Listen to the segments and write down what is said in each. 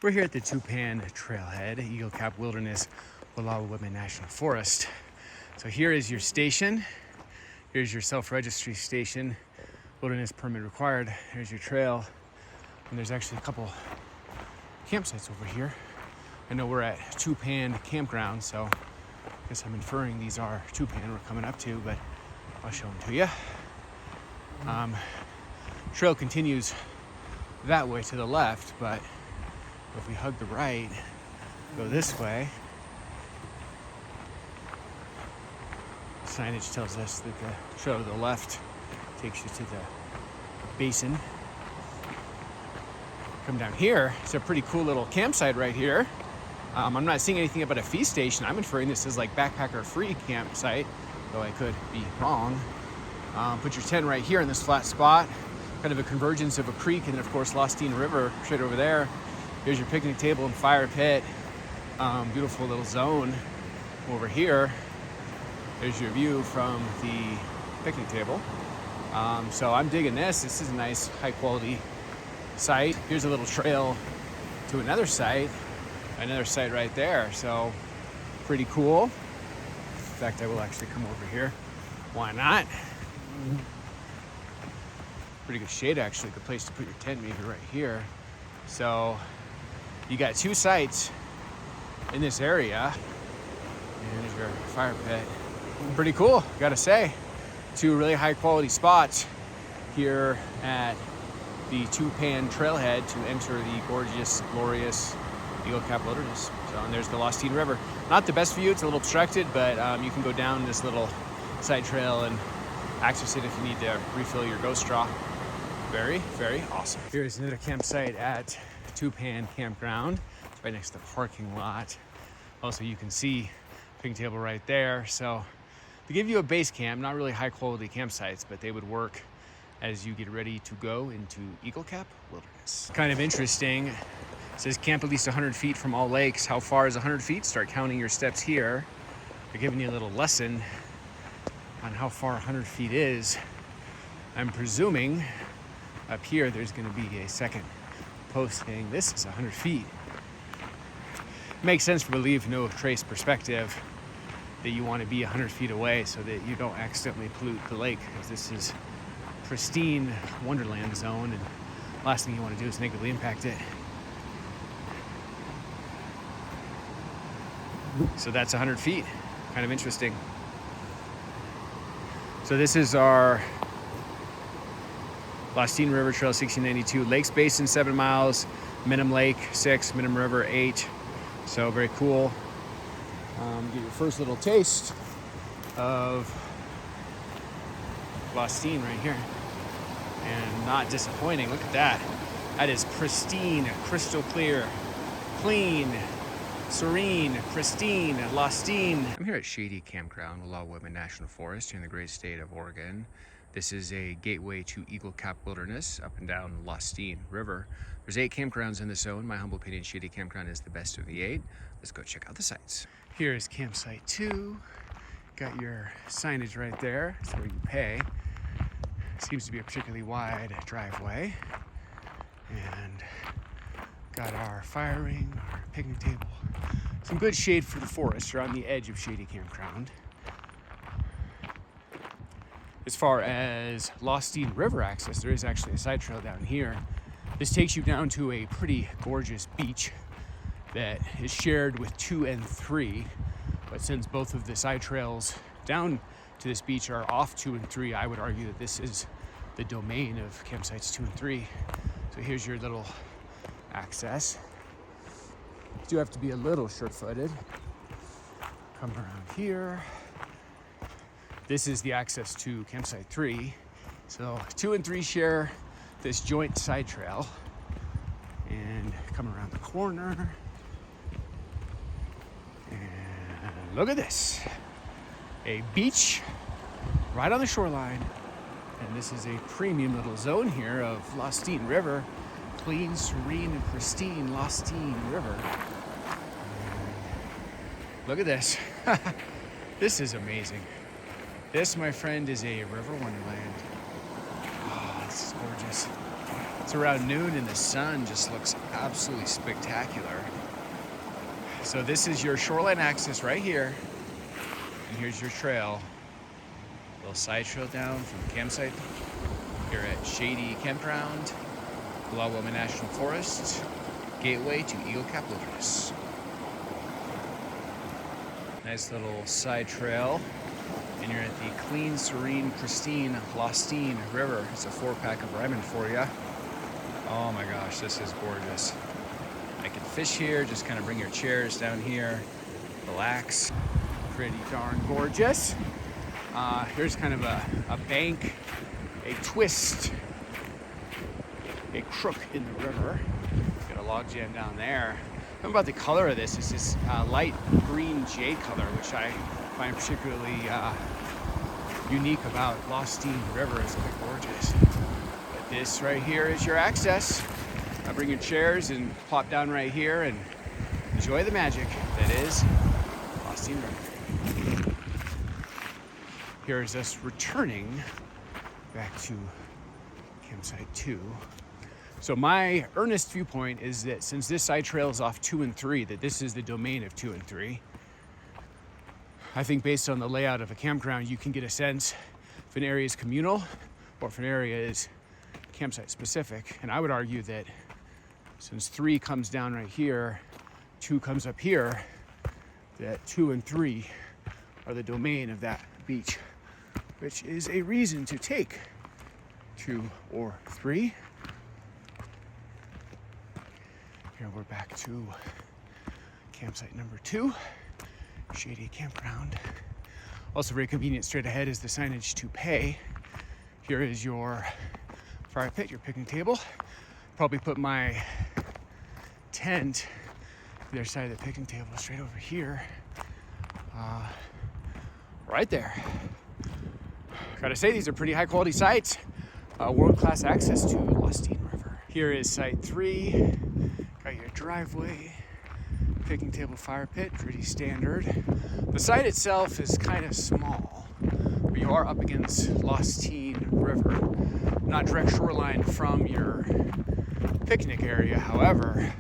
We're here at the Two-Pan Trailhead, Eagle Cap Wilderness, Wallowa-Whitman National Forest. So here is your station. Here's your self-registry station. Wilderness permit required. Here's your trail. And there's actually a couple campsites over here. I know we're at Two-Pan Campground, so I guess I'm inferring these are Two-Pan we're coming up to, but I'll show them to you. Trail continues that way to the left, but if we hug the right, go this way, signage tells us that the trail to the left takes you to the basin. Come down here, it's a pretty cool little campsite right here. I'm not seeing anything about a fee station. I'm inferring this is like backpacker free campsite, though I could be wrong. Put your tent right here in this flat spot, kind of a convergence of a creek and then of course Lostine River straight over there. Here's your picnic table and fire pit. Beautiful little zone over here. There's your view from the picnic table. So I'm digging this. This is a nice high quality site. Here's a little trail to another site right there. So pretty cool. In fact, I will actually come over here. Why not? Pretty good shade actually. Good place to put your tent maybe right here. So you got two sites in this area. And there's your fire pit. Pretty cool, gotta say. Two really high quality spots here at the Two-Pan Trailhead to enter the gorgeous, glorious Eagle Cap Wilderness. So, and there's the Lostine River. Not the best view, it's a little obstructed, but you can go down this little side trail and access it if you need to refill your ghost straw. Very, very awesome. Here's another campsite at Two-Pan Campground. It's right next to the parking lot. Also, you can see picnic table right there. So they give you a base camp, not really high quality campsites, but they would work as you get ready to go into Eagle Cap Wilderness. Kind of interesting. It says camp at least 100 feet from all lakes. How far is 100 feet? Start counting your steps here. They're giving you a little lesson on how far 100 feet is. I'm presuming up here there's going to be a second post saying this is 100 feet. Makes sense from a leave no trace perspective that you want to be 100 feet away so that you don't accidentally pollute the lake, because this is pristine wonderland zone and last thing you want to do is negatively impact it. So that's 100 feet. Kind of interesting. So this is our Lostine River Trail 1692. Lakes Basin 7 miles, Minim Lake 6, Minim River 8. So very cool. Get your first little taste of Lostine right here. And not disappointing. Look at that. That is pristine, crystal clear, clean, serene, pristine, Lostine. I'm here at Shady Campground, Wallowa-Whitman National Forest here in the great state of Oregon. This is a gateway to Eagle Cap Wilderness up and down Lostine River. There's 8 campgrounds in the zone. My humble opinion, Shady Campground is the best of the 8. Let's go check out the sites. Here is campsite 2. Got your signage right there. That's where you pay. Seems to be a particularly wide driveway. And got our fire ring, our picnic table. Some good shade for the forest. You're on the edge of Shady Campground. As far as Lostine River access, there is actually a side trail down here. This takes you down to a pretty gorgeous beach that is shared with 2 and 3. But since both of the side trails down to this beach are off 2 and 3, I would argue that this is the domain of campsites 2 and 3. So here's your little access. You do have to be a little sure-footed. Come around here. This is the access to campsite 3. So 2 and 3 share this joint side trail. And come around the corner. And look at this. A beach right on the shoreline. And this is a premium little zone here of Lostine River. Clean, serene, and pristine Lostine River. And look at this. This is amazing. This, my friend, is a river wonderland. Oh, this is gorgeous. It's around noon and the sun just looks absolutely spectacular. So this is your shoreline access right here. And here's your trail. A little side trail down from the campsite here at Shady Campground, Wallowa-Whitman National Forest, gateway to Eagle Cap Wilderness. Nice little side trail. And you're at the clean, serene, pristine Lostine River. It's a 4-pack of Ryman for you. Oh my gosh, this is gorgeous. I can fish here, just kind of bring your chairs down here, relax. Pretty darn gorgeous. Here's kind of a bank, a twist, a crook in the river. Got a log jam down there. What about the color of this? It's this light green jade color, which I find particularly unique about Lostine River. It's quite gorgeous. But this right here is your access. Bring your chairs and plop down right here and enjoy the magic that is Lostine River. Here is us returning back to campsite 2. So my earnest viewpoint is that since this side trail is off 2 and 3, that this is the domain of 2 and 3. I think based on the layout of a campground, you can get a sense if an area is communal or if an area is campsite specific. And I would argue that since 3 comes down right here, 2 comes up here, that 2 and 3 are the domain of that beach, which is a reason to take 2 or 3. Here we're back to campsite number 2, Shady Campground. Also very convenient, straight ahead is the signage to pay. Here is your fire pit, your picnic table. Probably put my tent to the other side of the picnic table straight over here. Right there. Gotta say, these are pretty high quality sites. World-class access to Lostine River. Here is site 3. Got your driveway, picnic table, fire pit, pretty standard. The site itself is kind of small, but you are up against Lostine River. Not direct shoreline from your picnic area, however,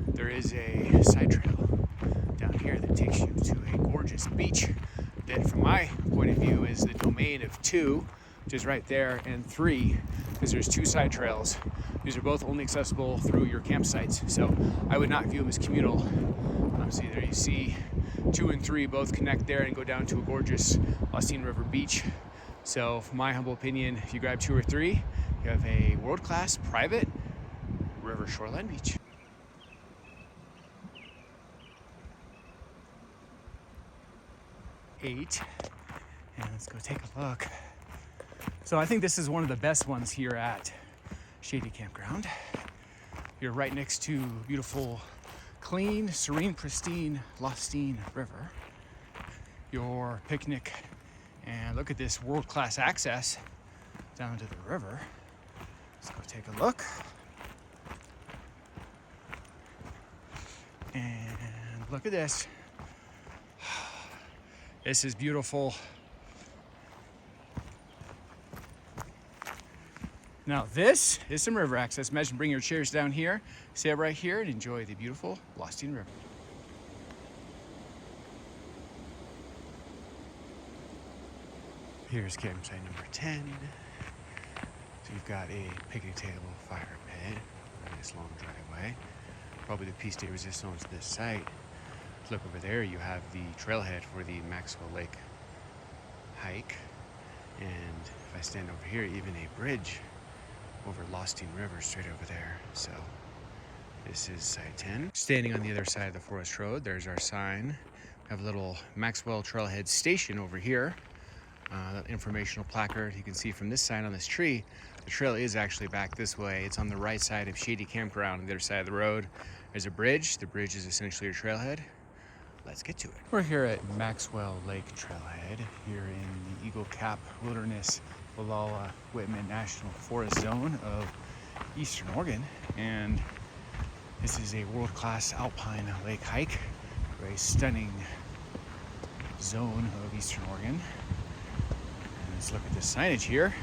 there is a side trail down here that takes you to a gorgeous beach that, from my point of view, is the domain of 2, which is right there, and 3, because there's 2 side trails. These are both only accessible through your campsites, so I would not view them as communal. So there you see 2 and 3 both connect there and go down to a gorgeous Lostine River beach. So, from my humble opinion, if you grab 2 or 3, you have a world-class private river shoreline beach. Eight, and let's go take a look. So I think this is one of the best ones here at Shady Campground. You're right next to beautiful, clean, serene, pristine Lostine River. Your picnic, and look at this world-class access down to the river. Let's go take a look. And look at this. This is beautiful. Now this is some river access. Imagine bring your chairs down here, sit right here, and enjoy the beautiful Lostine River. Here's campsite number 10. So you've got a picnic table, fire pit, a nice long driveway. Probably the piece de resistance to this site. Look over there, you have the trailhead for the Maxwell Lake hike. And if I stand over here, even a bridge over Lostine River straight over there. So this is site 10. Standing on the other side of the forest road, there's our sign. We have a little Maxwell Trailhead station over here. Informational placard you can see from this sign on this tree. The trail is actually back this way. It's on the right side of Shady Campground on the other side of the road. There's a bridge. The bridge is essentially your trailhead. Let's get to it. We're here at Maxwell Lake Trailhead here in the Eagle Cap Wilderness, Wallowa-Whitman National Forest Zone of Eastern Oregon. And this is a world-class alpine lake hike. Very stunning zone of Eastern Oregon. And let's look at the signage here.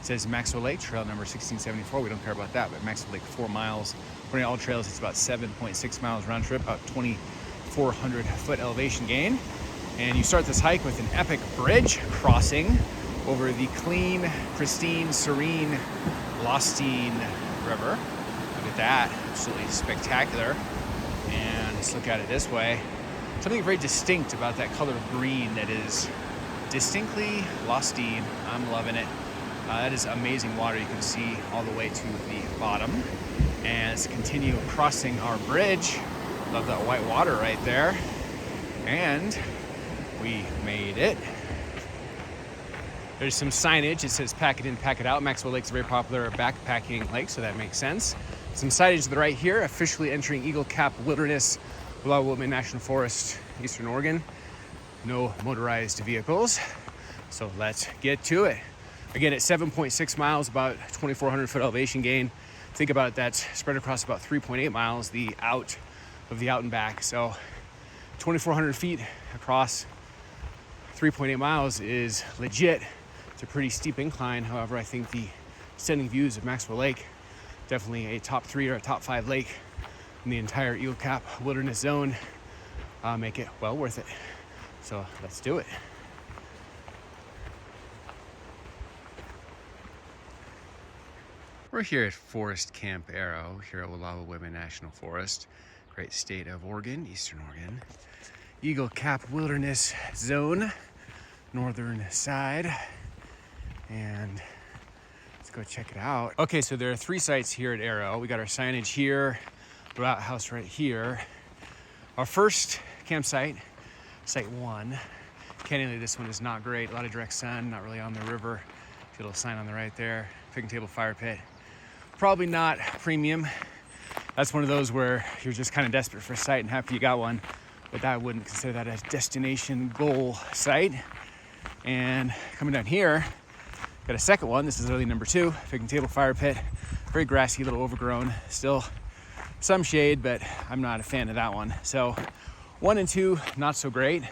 says Maxwell Lake, trail number 1674. We don't care about that, but Maxwell Lake, 4 miles. According to all trails, it's about 7.6 miles round trip, about 2,400 foot elevation gain. And you start this hike with an epic bridge crossing over the clean, pristine, serene Lostine River. Look at that, absolutely spectacular. And let's look at it this way. Something very distinct about that color of green that is distinctly Lostine. I'm loving it. That is amazing water. You can see all the way to the bottom. And let's continue crossing our bridge. Love that white water right there. And we made it. There's some signage. It says pack it in, pack it out. Maxwell Lake's a very popular backpacking lake, so that makes sense. Some signage to the right here, officially entering Eagle Cap Wilderness, Wallowa-Whitman National Forest, Eastern Oregon. No motorized vehicles. So let's get to it. Again, at 7.6 miles, about 2,400 foot elevation gain. Think about it, that's spread across about 3.8 miles, the out of the out and back. So 2,400 feet across 3.8 miles is legit. It's a pretty steep incline. However, I think the stunning views of Maxwell Lake, definitely a top 3 or a top 5 lake in the entire Eagle Cap Wilderness Zone, make it well worth it. So let's do it. We're here at Forest Camp Arrow, here at Wallowa-Whitman National Forest, great state of Oregon, Eastern Oregon. Eagle Cap Wilderness Zone, northern side, and let's go check it out. Okay, so there are 3 sites here at Arrow. We got our signage here, our house right here. Our first campsite, site 1. Candidly, this one is not great. A lot of direct sun, not really on the river. See a little sign on the right there. Picnic table, fire pit. Probably not premium. That's one of those where you're just kind of desperate for a site and happy you got one. But I wouldn't consider that a destination goal site. And coming down here, got a second one. This is early number 2, picnic table, fire pit. Very grassy, a little overgrown. Still some shade, but I'm not a fan of that one. So 1 and 2, not so great.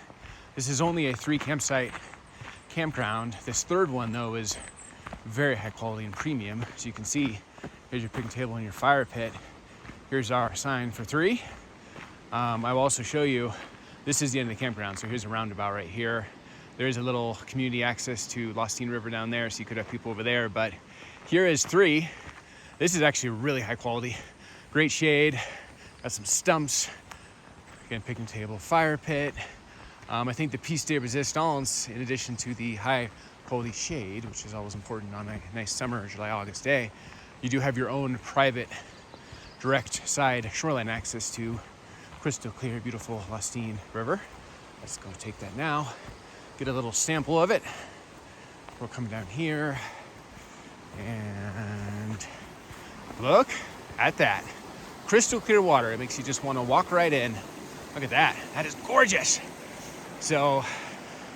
This is only a 3 campsite campground. This third one though is very high quality and premium. So you can see, here's your picnic table and your fire pit. Here's our sign for 3. I will also show you, this is the end of the campground. So here's a roundabout right here. There is a little community access to Lostine River down there, so you could have people over there. But here is 3. This is actually really high quality. Great shade, got some stumps. Again, picnic table, fire pit. I think the piece de resistance, in addition to the high quality shade, which is always important on a nice summer, July, August day, you do have your own private direct side shoreline access to crystal clear, beautiful Lostine River. Let's go take that now. Get a little sample of it. We'll come down here and look at that. Crystal clear water. It makes you just want to walk right in. Look at that. That is gorgeous. So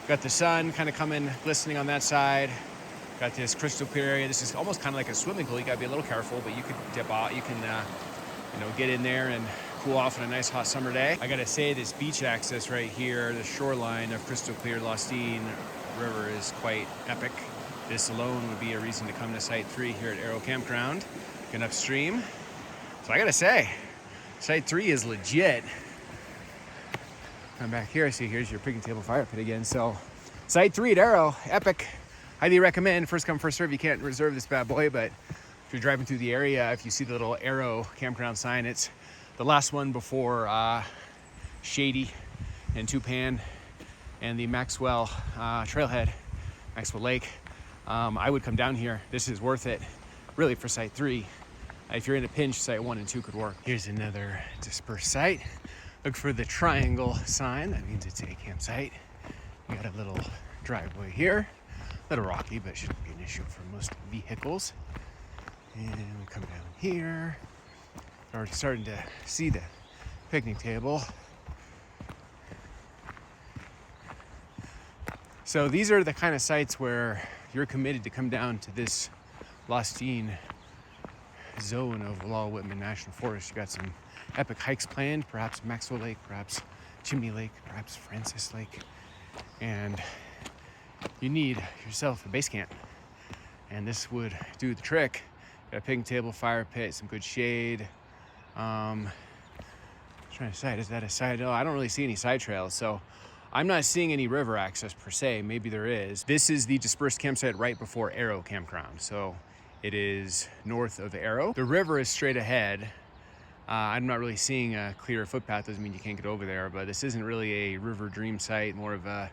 got the sun kind of coming, glistening on that side. Got this crystal clear area. This is almost kind of like a swimming pool. You gotta be a little careful, but you could dip out. You can, get in there and cool off on a nice hot summer day. I gotta say, this beach access right here, the shoreline of crystal clear Lostine River is quite epic. This alone would be a reason to come to Site 3 here at Arrow Campground, get upstream. So I gotta say, Site 3 is legit. Come back here, see, here's your picnic table fire pit again. So Site 3 at Arrow, epic. Highly recommend. First come, first serve. You can't reserve this bad boy, but if you're driving through the area, if you see the little Arrow Campground sign, it's the last one before Shady and Tupan and the Maxwell Trailhead, Maxwell Lake. I would come down here. This is worth it, really, for Site 3. If you're in a pinch, Site 1 and 2 could work. Here's another dispersed site. Look for the triangle sign. That means it's a campsite. You got a little driveway here. A little rocky, but shouldn't be an issue for most vehicles. And we come down here. Already starting to see the picnic table. So these are the kind of sites where you're committed to come down to this Lostine zone of Wallowa-Whitman National Forest. You got some epic hikes planned, perhaps Maxwell Lake, perhaps Chimney Lake, perhaps Francis Lake. And you need yourself a base camp. and this would do the trick. Got a picnic table, fire pit, some good shade. Trying to decide, is that a side? Oh, I don't really see any side trails, so I'm not seeing any river access per se. Maybe there is. This is the Dispersed campsite right before Arrow Campground, so it is north of Arrow. The river is straight ahead. I'm not really seeing a clear footpath. Doesn't mean you can't get over there, but this isn't really a river dream site. More of a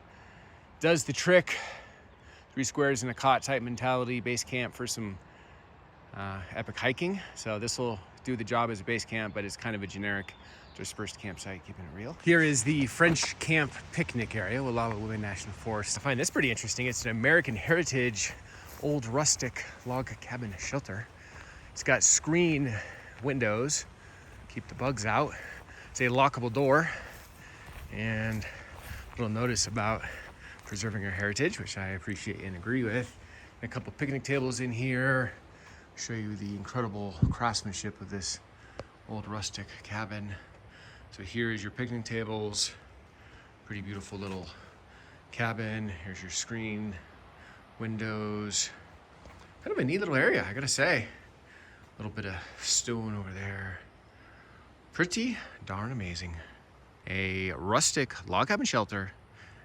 does the trick, 3 squares in a cot type mentality, base camp for some epic hiking. So this will do the job as a base camp, but it's kind of a generic Dispersed campsite, keeping it real. Here is the French camp picnic area, Wallowa-Whitman National Forest. I find this pretty interesting. It's an American heritage, old rustic log cabin shelter. It's got screen windows, keep the bugs out. It's a lockable door, and a little notice about preserving our heritage, which I appreciate and agree with. And a couple picnic tables in here. Show you the incredible craftsmanship of this old rustic cabin. So here is your picnic tables, pretty beautiful little cabin. Here's your screen, windows. Kind of a neat little area, I gotta say. A little bit of stone over there. Pretty darn amazing. A rustic log cabin shelter,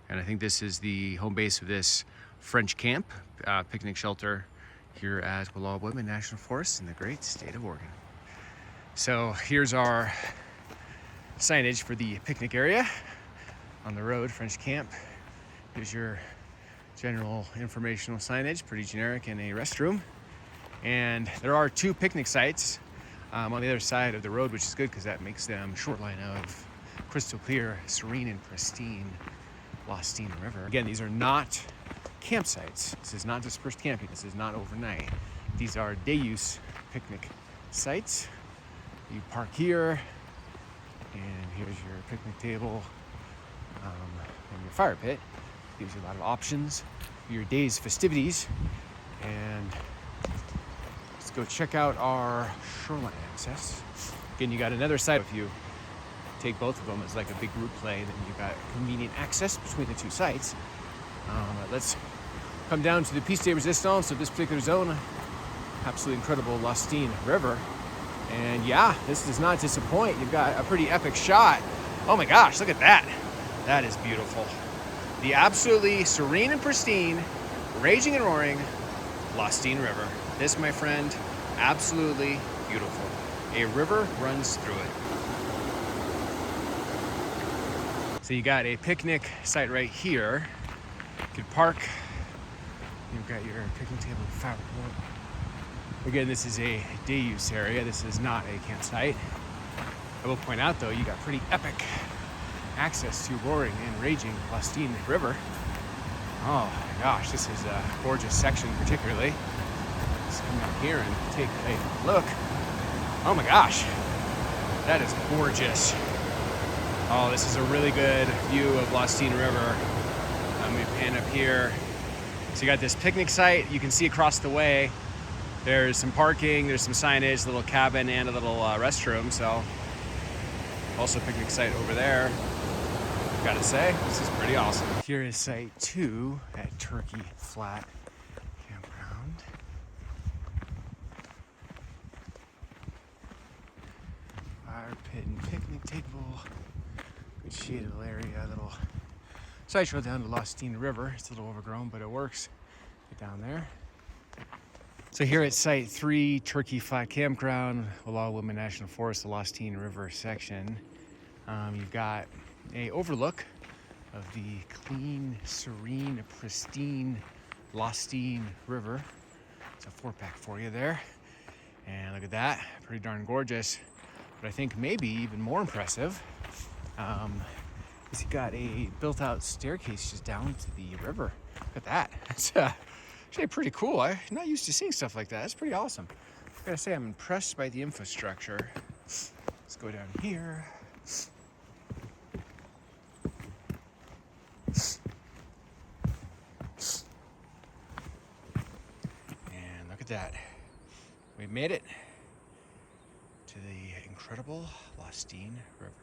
and I think this is the home base of this French camp picnic shelter here at Wallowa-Whitman National Forest in the great state of Oregon. So here's our signage for the picnic area on the road, French camp. Here's your general informational signage, pretty generic, and a restroom. And there are 2 picnic sites on the other side of the road, which is good because that makes them shoreline of crystal clear, serene and pristine Lostine River. Again, these are not campsites. This is not dispersed camping. This is not overnight. These are day use picnic sites. You park here, and here's your picnic table and your fire pit. Gives you a lot of options for your day's festivities. And let's go check out our shoreline access. Again, you got another site. If you take both of them as like a big group play, then you've got convenient access between the 2 sites. Let's come down to the piece de resistance of this particular zone. Absolutely incredible Lostine River. And yeah, this does not disappoint. You've got a pretty epic shot. Oh my gosh, look at that. That is beautiful. The absolutely serene and pristine, raging and roaring Lostine River. This, my friend, absolutely beautiful. A river runs through it. So you got a picnic site right here. You could park. You've got your picnic table and fire pit. Again, this is a day use area. This is not a campsite. I will point out though, you got pretty epic access to roaring and raging Lostine River. Oh my gosh, this is a gorgeous section particularly. Let's come down here and take a look. Oh my gosh, that is gorgeous. Oh, this is a really good view of Lostine River. Let me pan up here. So you got this picnic site. You can see across the way. There's some parking, there's some signage, a little cabin, and a little restroom. So also picnic site over there. Gotta say, this is pretty awesome. Here is site 2 at Turkey Flat Campground. Fire pit and picnic table. Good shaded area, little side trail down to Lostine River. It's a little overgrown, but it works. Get down there. So here at Site 3, Turkey Flat Campground, Wallowa-Whitman National Forest, the Lostine River section. You've got a overlook of the clean, serene, pristine Lostine River. It's a 4-pack for you there. And look at that, pretty darn gorgeous. But I think maybe even more impressive is you got a built-out staircase just down to the river. Look at that. It's actually pretty cool. I'm not used to seeing stuff like that. That's pretty awesome. I gotta say, I'm impressed by the infrastructure. Let's go down here. And look at that. We made it to the incredible Lostine River.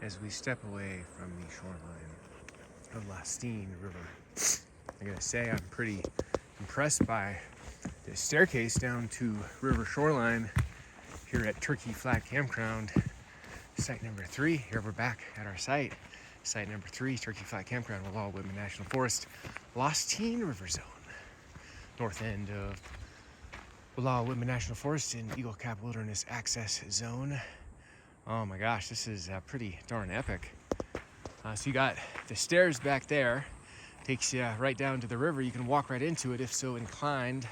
As we step away from the shoreline of Lostine River. I gotta say, I'm pretty impressed by the staircase down to River Shoreline here at Turkey Flat Campground, site number 3. Here we're back at our site number 3, Turkey Flat Campground, Wallowa-Whitman National Forest, Lostine River Zone, north end of Wallowa-Whitman National Forest in Eagle Cap Wilderness Access Zone. Oh my gosh, this is pretty darn epic. So you got the stairs back there, takes you right down to the river. You can walk right into it if so inclined.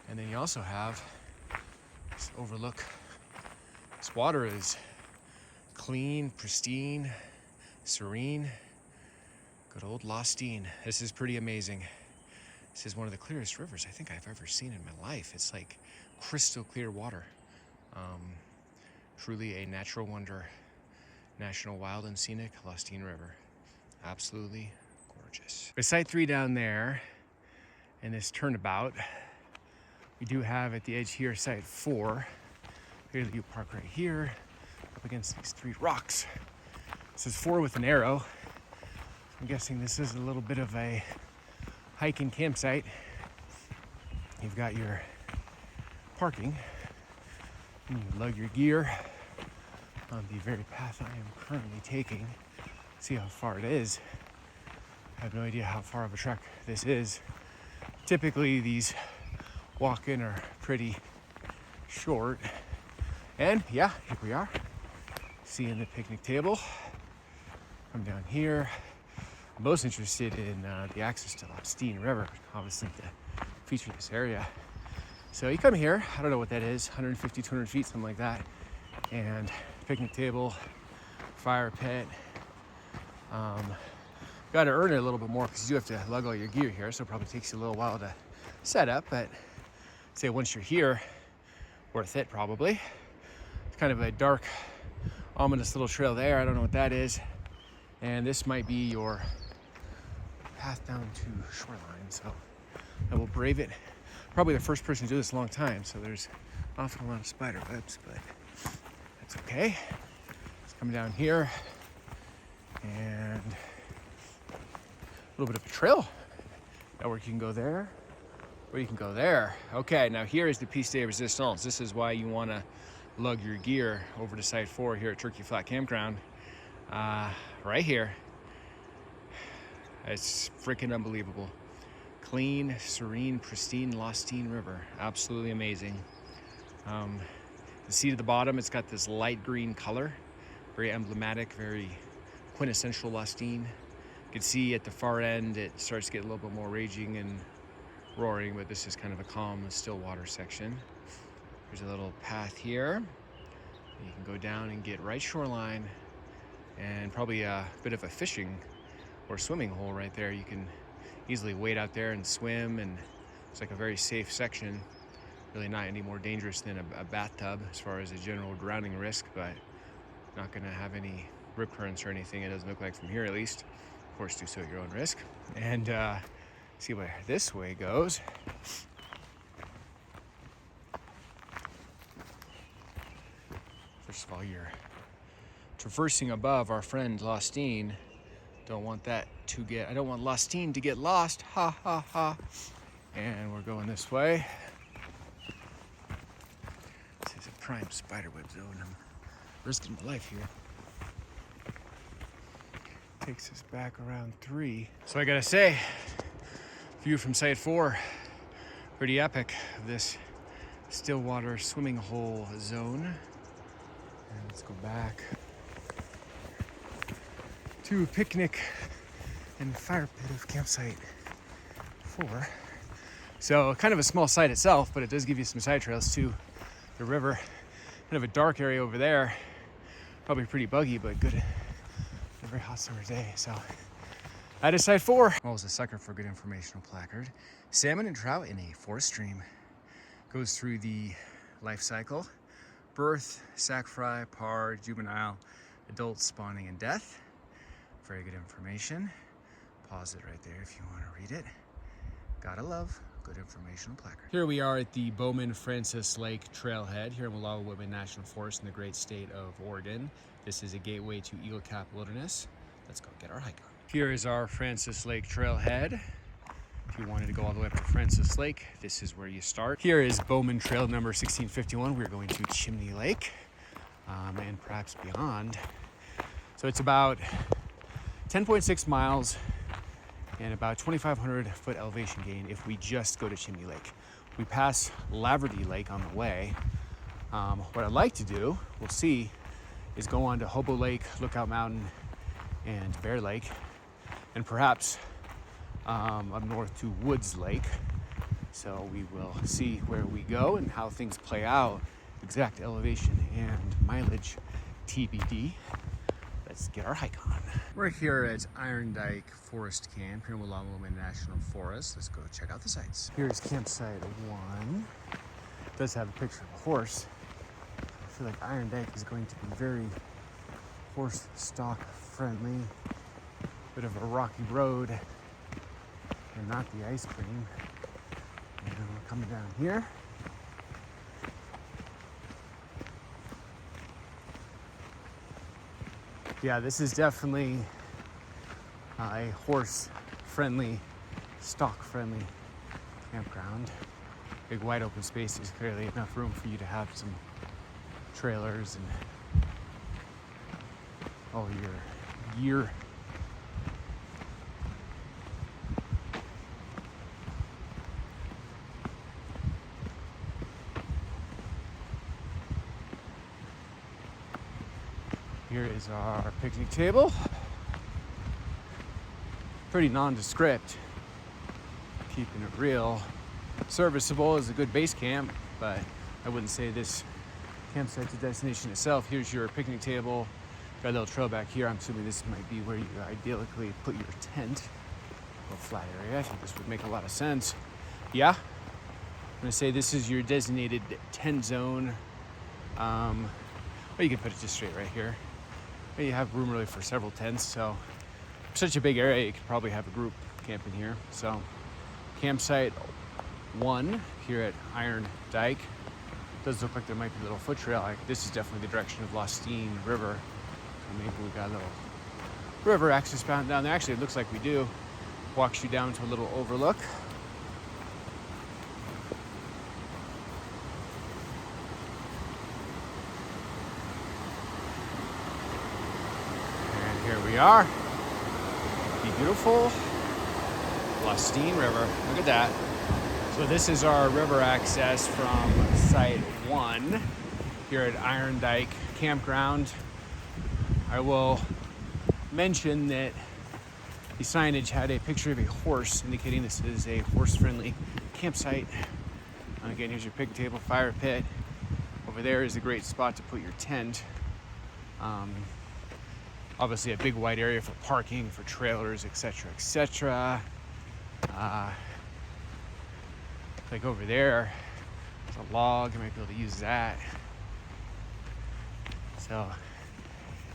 And then you also have this overlook. This water is clean, pristine, serene. Good old Lostine. This is pretty amazing. This is one of the clearest rivers I think I've ever seen in my life. It's like crystal clear water. Truly a natural wonder. National Wild and Scenic Lostine River. Absolutely gorgeous. With site 3 down there in this turnabout, we do have at the edge here site 4. Here you park right here up against these 3 rocks. This is 4 with an arrow. I'm guessing this is a little bit of a hiking campsite. You've got your parking and you lug your gear on the very path I am currently taking. See how far it is. I have no idea how far of a trek this is. Typically these walk-in are pretty short. And yeah, here we are, seeing the picnic table. Come down here. I'm most interested in the access to Lostine River, obviously to feature this area. So you come here, I don't know what that is, 150, 200 feet, something like that. And picnic table, fire pit. Got to earn it a little bit more because you have to lug all your gear here, so it probably takes you a little while to set up, but I'd say once you're here, worth it probably. It's kind of a dark, ominous little trail there. I don't know what that is. And this might be your path down to Shoreline, so I will brave it. Probably the first person to do this in a long time, so there's often a lot of spider webs, but that's okay. Let's come down here and a little bit of a trail. Network, you can go there, or you can go there. Okay, now here is the piece de resistance. This is why you want to lug your gear over to site 4 here at Turkey Flat Campground. Right here. It's freaking unbelievable. Clean, serene, pristine Lostine River. Absolutely amazing. The seat at the bottom, it's got this light green color. Very emblematic, very quintessential Lostine. You can see at the far end, it starts to get a little bit more raging and roaring, but this is kind of a calm, still water section. There's a little path here. You can go down and get right shoreline, and probably a bit of a fishing or swimming hole right there. You can easily wade out there and swim, and it's like a very safe section. Really not any more dangerous than a bathtub as far as a general drowning risk, but not gonna have any rip currents or anything. It doesn't look like from here, at least. Of course, do so at your own risk. And see where this way goes. First of all, you're traversing above our friend Lostine. I don't want Lostine to get lost. Ha ha ha. And we're going this way. This is a prime spiderweb zone. I'm risking my life here. Takes us back around 3. So I gotta say, view from site 4, pretty epic of this stillwater swimming hole zone. And let's go back to picnic and fire pit of campsite 4. So kind of a small site itself, but it does give you some side trails to the river. Kind of a dark area over there. Probably pretty buggy, but good. A very hot summer day. So that is site 4. Always a sucker for a good informational placard. Salmon and trout in a forest stream. Goes through the life cycle. Birth, sac fry, par, juvenile, adult, spawning, and death. Very good information. Pause it right there if you want to read it. Gotta love good informational placard. Here we are at the Bowman Francis Lake Trailhead here in Wallowa-Whitman National Forest in the great state of Oregon. This is a gateway to Eagle Cap Wilderness. Let's go get our hike on. Here is our Francis Lake Trailhead. If you wanted to go all the way up to Francis Lake, this is where you start. Here is Bowman Trail number 1651. We're going to Chimney Lake and perhaps beyond. So it's about 10.6 miles and about 2,500 foot elevation gain if we just go to Chimney Lake. We pass Laverty Lake on the way. What I'd like to do, we'll see, is go on to Hobo Lake, Lookout Mountain, and Bear Lake, and perhaps up north to Woods Lake. So we will see where we go and how things play out. Exact elevation and mileage TBD. Let's get our hike on. We're here at Irondyke Forest Camp here in Wallowa-Whitman National Forest. Let's go check out the sights. Here's campsite 1. It does have a picture of a horse. I feel like Irondyke is going to be very horse stock friendly. Bit of a rocky road and not the ice cream. And we're coming down here. Yeah, this is definitely a horse-friendly, stock-friendly campground. Big wide open spaces, clearly enough room for you to have some trailers and all your gear. Here is our picnic table. Pretty nondescript, keeping it real. Serviceable is a good base camp, but I wouldn't say this campsite's a destination itself. Here's your picnic table. Got a little trail back here. I'm assuming this might be where you ideally put your tent. A little flat area. I think this would make a lot of sense. Yeah, I'm gonna say this is your designated tent zone. Or you can put it just straight right here. You have room really for several tents, so such a big area, you could probably have a group camping here. So campsite 1 here at Irondyke. Does look like there might be a little foot trail. This is definitely the direction of Lostine River. So maybe we got a little river access down there. Actually, it looks like we do. Walks you down to a little overlook. We are. Beautiful Lostine River. Look at that. So this is our river access from site 1 here at Irondyke Campground. I will mention that the signage had a picture of a horse indicating this is a horse-friendly campsite. Again, here's your picnic table, fire pit. Over there is a great spot to put your tent. Obviously a big wide area for parking, for trailers, etc., etc. Like over there, there's a log, you might be able to use that. So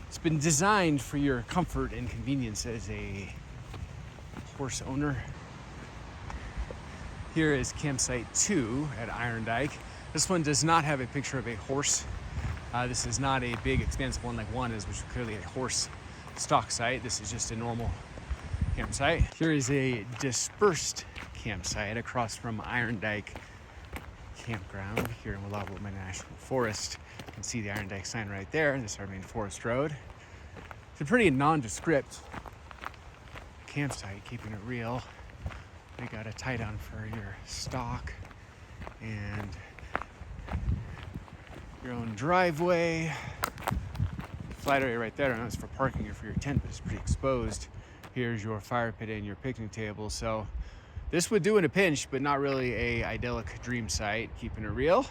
it's been designed for your comfort and convenience as a horse owner. Here is campsite 2 at Irondyke. This one does not have a picture of a horse. This is not a big, expansive one like 1 is, which is clearly a horse stock site. This is just a normal campsite. Here is a dispersed campsite across from Irondyke Campground here in Wallowa-Whitman National Forest. You can see the Irondyke sign right there. This is our main forest road. It's a pretty nondescript campsite, keeping it real. We got a tie down for your stock and your own driveway. Flat area right there. I don't know if it's for parking or for your tent, but it's pretty exposed. Here's your fire pit and your picnic table. So this would do in a pinch, but not really a idyllic dream site, keeping it real.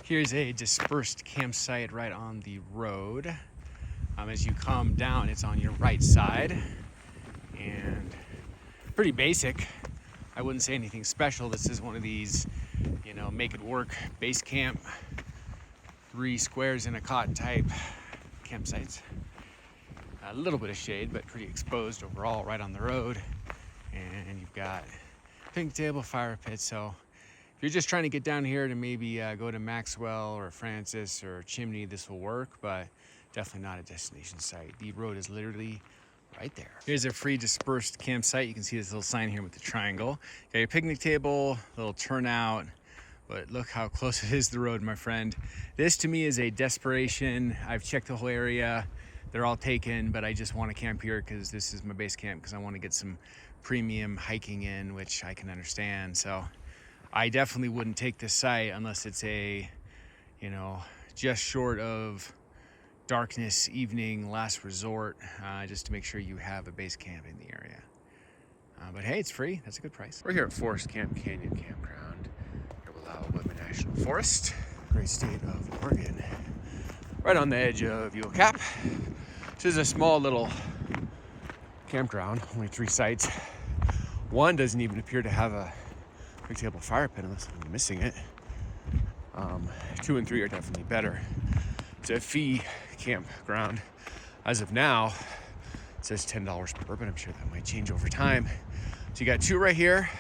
Here's a dispersed campsite right on the road. As you come down, it's on your right side. And pretty basic. I wouldn't say anything special. This is one of these, you know, make it work base camp, 3 squares in a cot type campsites. A little bit of shade, but pretty exposed overall, right on the road. And you've got picnic table, fire pit. So if you're just trying to get down here to maybe go to Maxwell or Francis or Chimney, this will work, but definitely not a destination site. The road is literally right there. Here's a free dispersed campsite. You can see this little sign here with the triangle. Got your picnic table, little turnout, but look how close it is to the road, my friend. This to me is a desperation. I've checked the whole area. They're all taken, but I just want to camp here because this is my base camp, because I want to get some premium hiking in, which I can understand. So I definitely wouldn't take this site unless it's a, you know, just short of darkness, evening, last resort, just to make sure you have a base camp in the area. But hey, it's free. That's a good price. We're here at Forest Camp Canyon Campground, Wallowa-Whitman National Forest, great state of Oregon, right on the edge of UHD. This is a small little campground, only 3 sites. One doesn't even appear to have a picnic table fire pit unless I'm missing it. 2 and 3 are definitely better. It's a fee campground. As of now, it says $10 per, but I'm sure that might change over time. So you got 2 right here,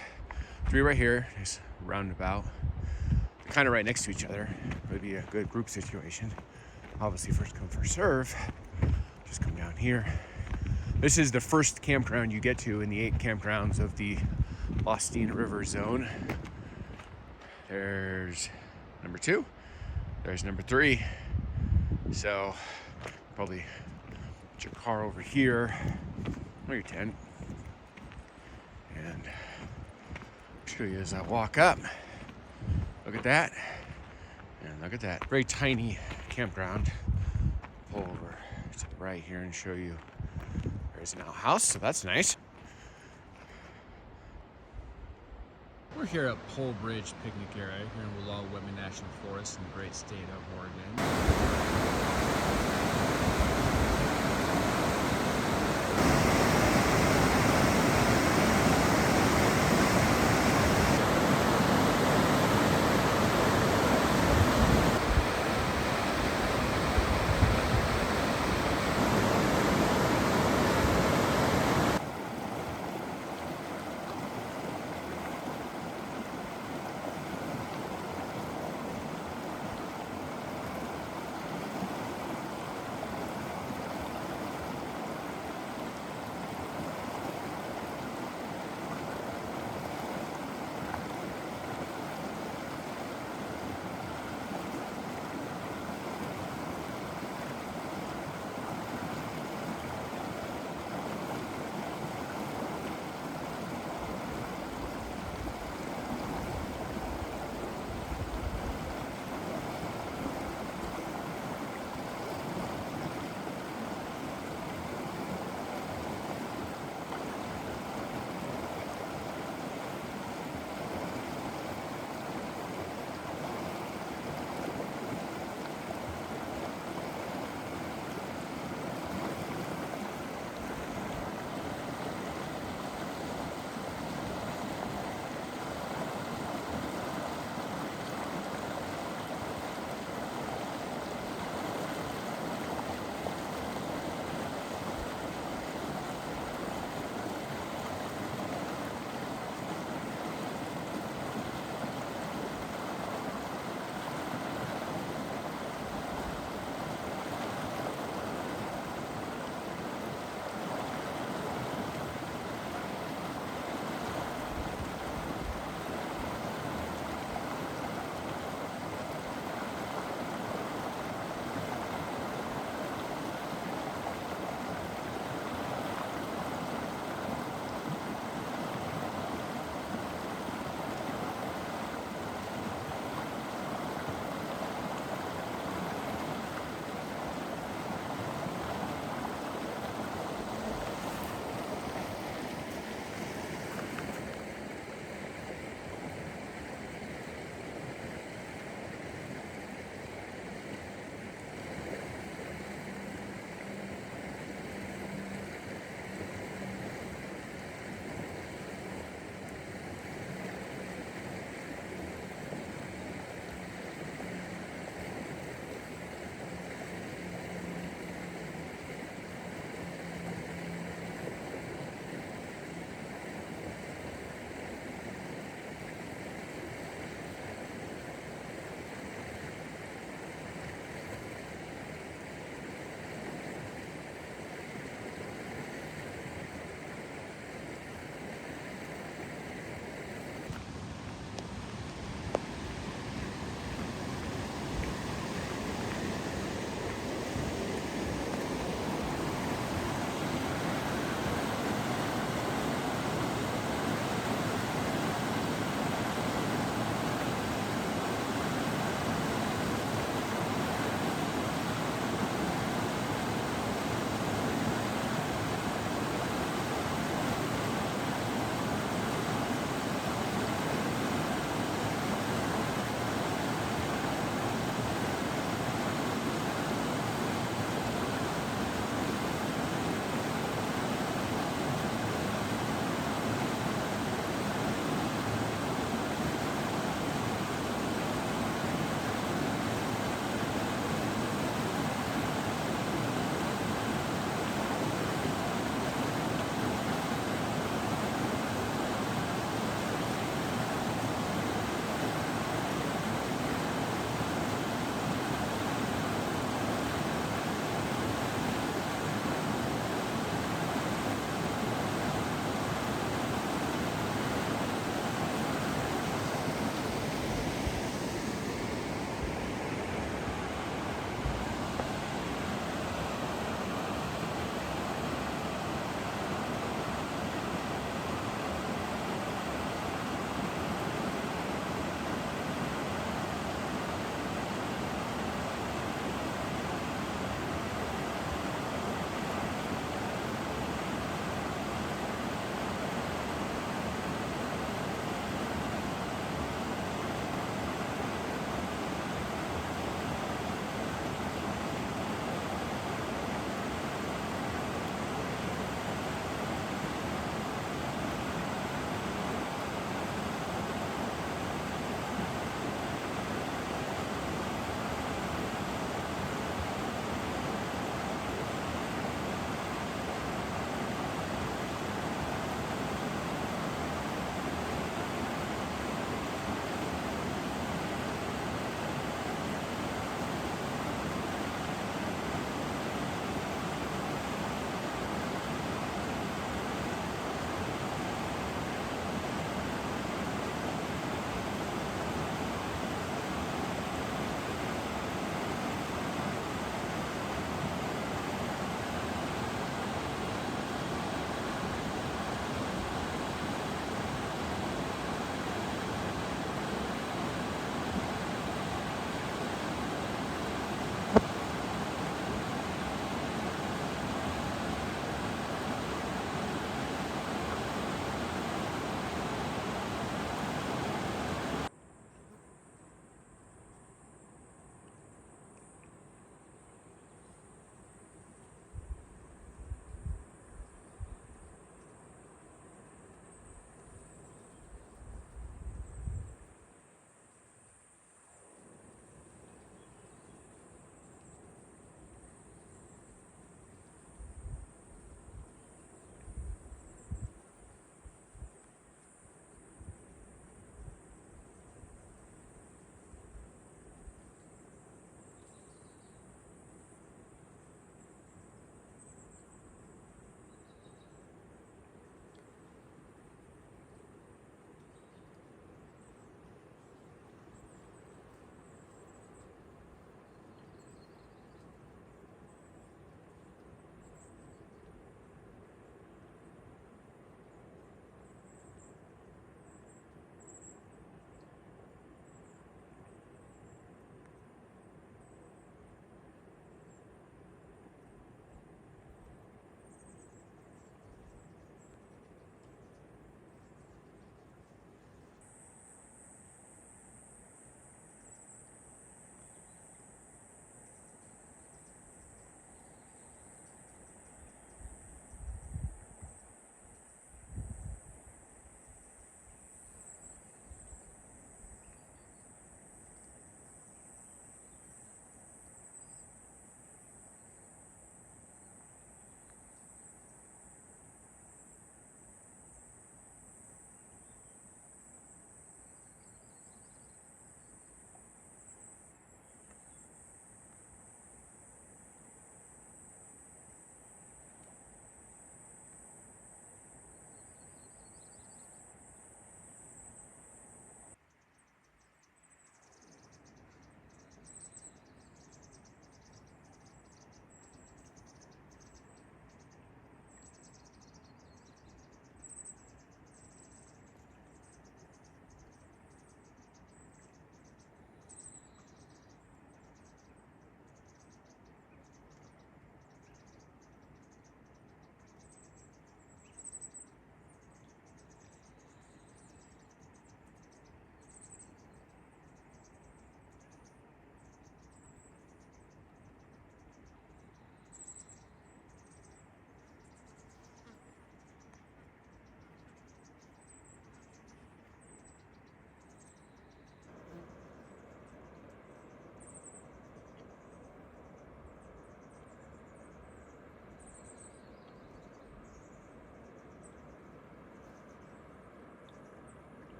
3 right here, nice roundabout. They're kind of right next to each other. Would be a good group situation. Obviously, first come, first serve. Just come down here. This is the first campground you get to in the 8 campgrounds of the Lostine River zone. There's number 2. There's number 3. So probably put your car over here, or your tent, and show you as I walk up. Look at that, and look at that. Very tiny campground. Pull over to the right here and show you there's an outhouse, so that's nice. We're here at Pole Bridge Picnic Area here in Wallowa-Whitman National Forest in the great state of Oregon.